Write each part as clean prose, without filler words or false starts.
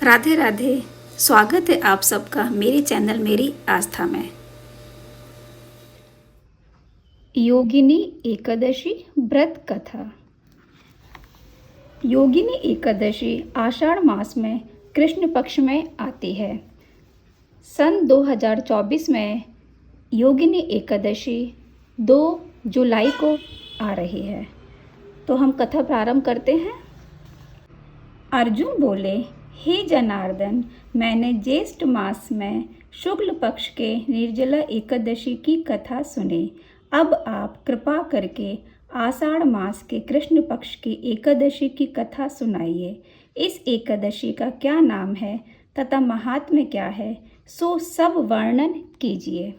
राधे राधे। स्वागत है आप सबका मेरे चैनल मेरी आस्था में। योगिनी एकादशी व्रत कथा। योगिनी एकादशी आषाढ़ मास में कृष्ण पक्ष में आती है। सन 2024 में योगिनी एकादशी 2 जुलाई को आ रही है। तो हम कथा प्रारंभ करते हैं। अर्जुन बोले, हे जनार्दन, मैंने ज्येष्ठ मास में शुक्ल पक्ष के निर्जला एकादशी की कथा सुनी। अब आप कृपा करके आषाढ़ मास के कृष्ण पक्ष की एकादशी की कथा सुनाइए। इस एकादशी का क्या नाम है तथा महात्म्य क्या है, सो सब वर्णन कीजिए।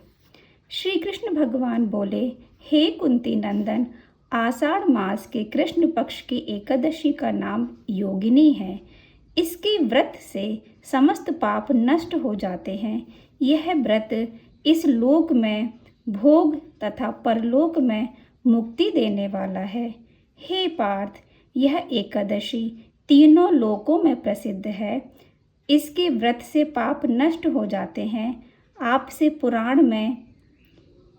श्री कृष्ण भगवान बोले, हे कुंती नंदन, आषाढ़ मास के कृष्ण पक्ष की एकादशी का नाम योगिनी है। इसके व्रत से समस्त पाप नष्ट हो जाते हैं। यह व्रत इस लोक में भोग तथा परलोक में मुक्ति देने वाला है। हे पार्थ, यह एकादशी तीनों लोकों में प्रसिद्ध है। इसके व्रत से पाप नष्ट हो जाते हैं। आपसे पुराण में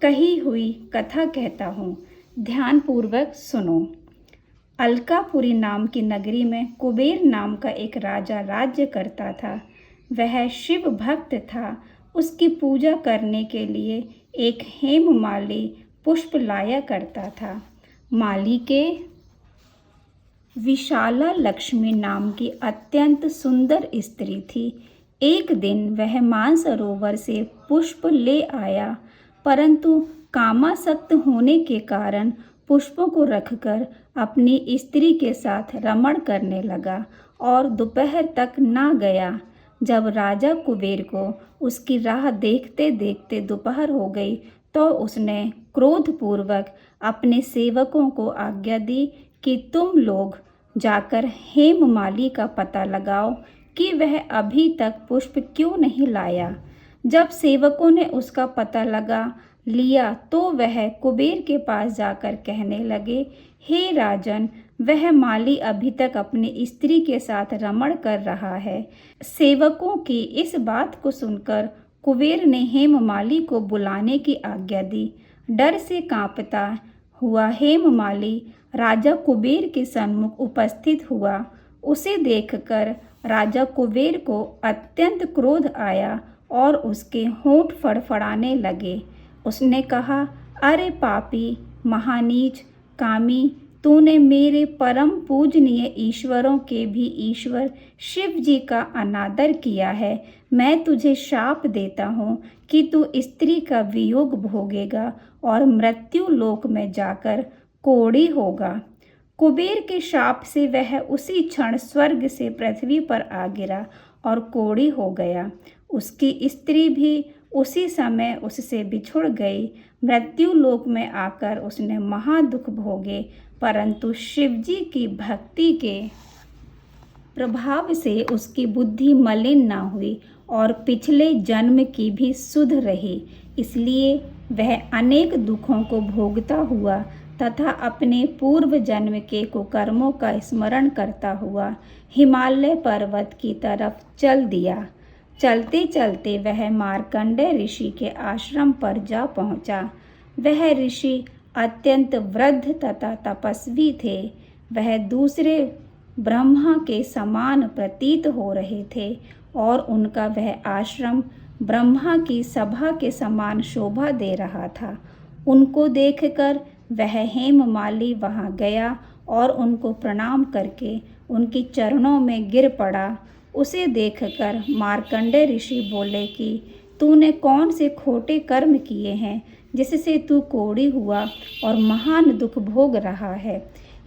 कही हुई कथा कहता हूँ, ध्यानपूर्वक सुनो। अलकापुरी नाम की नगरी में कुबेर नाम का एक राजा राज्य करता था। वह शिव भक्त था। उसकी पूजा करने के लिए एक हेममाली पुष्प लाया करता था। माली के विशाला लक्ष्मी नाम की अत्यंत सुंदर स्त्री थी। एक दिन वह मानसरोवर से पुष्प ले आया, परंतु कामासक्त होने के कारण पुष्पों को रखकर अपनी स्त्री के साथ रमण करने लगा और दोपहर तक ना गया। जब राजा कुबेर को उसकी राह देखते देखते दोपहर हो गई तो उसने क्रोधपूर्वक अपने सेवकों को आज्ञा दी कि तुम लोग जाकर हेममाली का पता लगाओ कि वह अभी तक पुष्प क्यों नहीं लाया। जब सेवकों ने उसका पता लगा लिया तो वह कुबेर के पास जाकर कहने लगे, हे राजन, वह माली अभी तक अपनी स्त्री के साथ रमण कर रहा है। सेवकों की इस बात को सुनकर कुबेर ने हेममाली को बुलाने की आज्ञा दी। डर से कांपता हुआ हेममाली राजा कुबेर के सम्मुख उपस्थित हुआ। उसे देखकर राजा कुबेर को अत्यंत क्रोध आया और उसके होंठ फड़फड़ाने लगे। उसने कहा, अरे पापी, महानीच, कामी, तूने मेरे परम पूजनीय ईश्वरों के भी ईश्वर शिव जी का अनादर किया है। मैं तुझे शाप देता हूँ कि तू स्त्री का वियोग भोगेगा और मृत्यु लोक में जाकर कोढ़ी होगा। कुबेर के शाप से वह उसी क्षण स्वर्ग से पृथ्वी पर आ गिरा और कोढ़ी हो गया। उसकी स्त्री भी उसी समय उससे बिछुड़ गई। मृत्यु लोक में आकर उसने महादुख भोगे, परंतु शिवजी की भक्ति के प्रभाव से उसकी बुद्धि मलिन न हुई और पिछले जन्म की भी सुध रही। इसलिए वह अनेक दुखों को भोगता हुआ तथा अपने पूर्व जन्म के कुकर्मों का स्मरण करता हुआ हिमालय पर्वत की तरफ चल दिया। चलते चलते वह मार्कंडेय ऋषि के आश्रम पर जा पहुंचा। वह ऋषि अत्यंत वृद्ध तथा तपस्वी थे। वह दूसरे ब्रह्मा के समान प्रतीत हो रहे थे और उनका वह आश्रम ब्रह्मा की सभा के समान शोभा दे रहा था। उनको देखकर वह हेममाली वहां गया और उनको प्रणाम करके उनके चरणों में गिर पड़ा। उसे देखकर मार्कंडेय ऋषि बोले कि तूने कौन से खोटे कर्म किए हैं जिससे तू कोढ़ी हुआ और महान दुख भोग रहा है।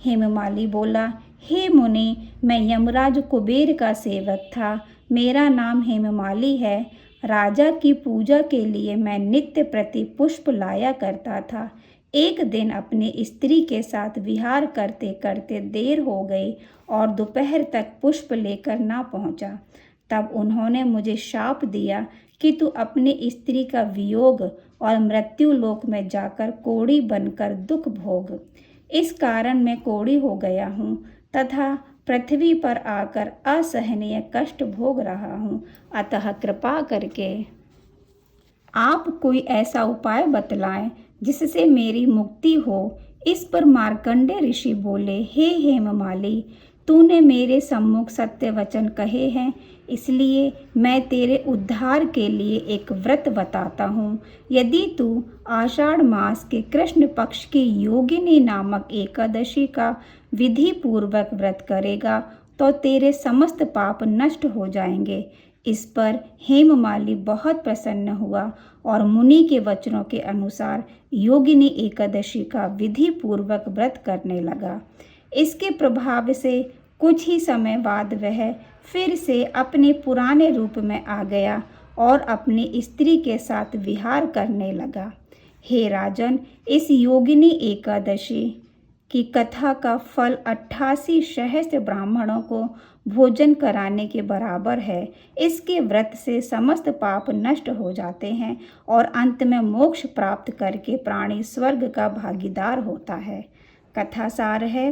हेममाली बोला, हे मुनि, मैं यमराज कुबेर का सेवक था। मेरा नाम हेममाली है। राजा की पूजा के लिए मैं नित्य प्रति पुष्प लाया करता था। एक दिन अपनी स्त्री के साथ विहार करते करते देर हो गई और दोपहर तक पुष्प लेकर ना पहुंचा। तब उन्होंने मुझे शाप दिया कि तू अपनी स्त्री का वियोग और मृत्यु लोक में जाकर कोढ़ी बनकर दुख भोग। इस कारण मैं कोढ़ी हो गया हूँ तथा पृथ्वी पर आकर असहनीय कष्ट भोग रहा हूँ, अतः कृपा करके आप कोई ऐसा उपाय बतलाएं जिससे मेरी मुक्ति हो। इस पर मार्कंडेय ऋषि बोले, हे हेममाली, तूने मेरे सम्मुख सत्य वचन कहे हैं, इसलिए मैं तेरे उद्धार के लिए एक व्रत बताता हूँ। यदि तू आषाढ़ मास के कृष्ण पक्ष की योगिनी नामक एकादशी का विधि पूर्वक व्रत करेगा तो तेरे समस्त पाप नष्ट हो जाएंगे। इस पर हेममाली बहुत प्रसन्न हुआ और मुनि के वचनों के अनुसार योगिनी एकादशी का विधि पूर्वक व्रत करने लगा। इसके प्रभाव से कुछ ही समय बाद वह फिर से अपने पुराने रूप में आ गया और अपनी स्त्री के साथ विहार करने लगा। हे राजन, इस योगिनी एकादशी की कथा का फल 88 सहस्त्र ब्राह्मणों को भोजन कराने के बराबर है। इसके व्रत से समस्त पाप नष्ट हो जाते हैं और अंत में मोक्ष प्राप्त करके प्राणी स्वर्ग का भागीदार होता है। कथा सार है,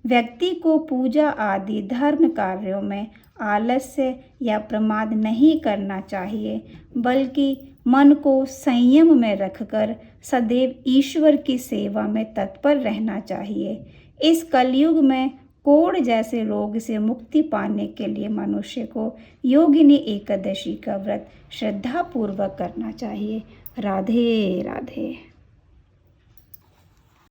व्यक्ति को पूजा आदि धर्म कार्यों में आलस्य या प्रमाद नहीं करना चाहिए, बल्कि मन को संयम में रखकर सदैव ईश्वर की सेवा में तत्पर रहना चाहिए। इस कलयुग में कोढ़ जैसे रोग से मुक्ति पाने के लिए मनुष्य को योगिनी एकादशी का व्रत श्रद्धापूर्वक करना चाहिए। राधे राधे।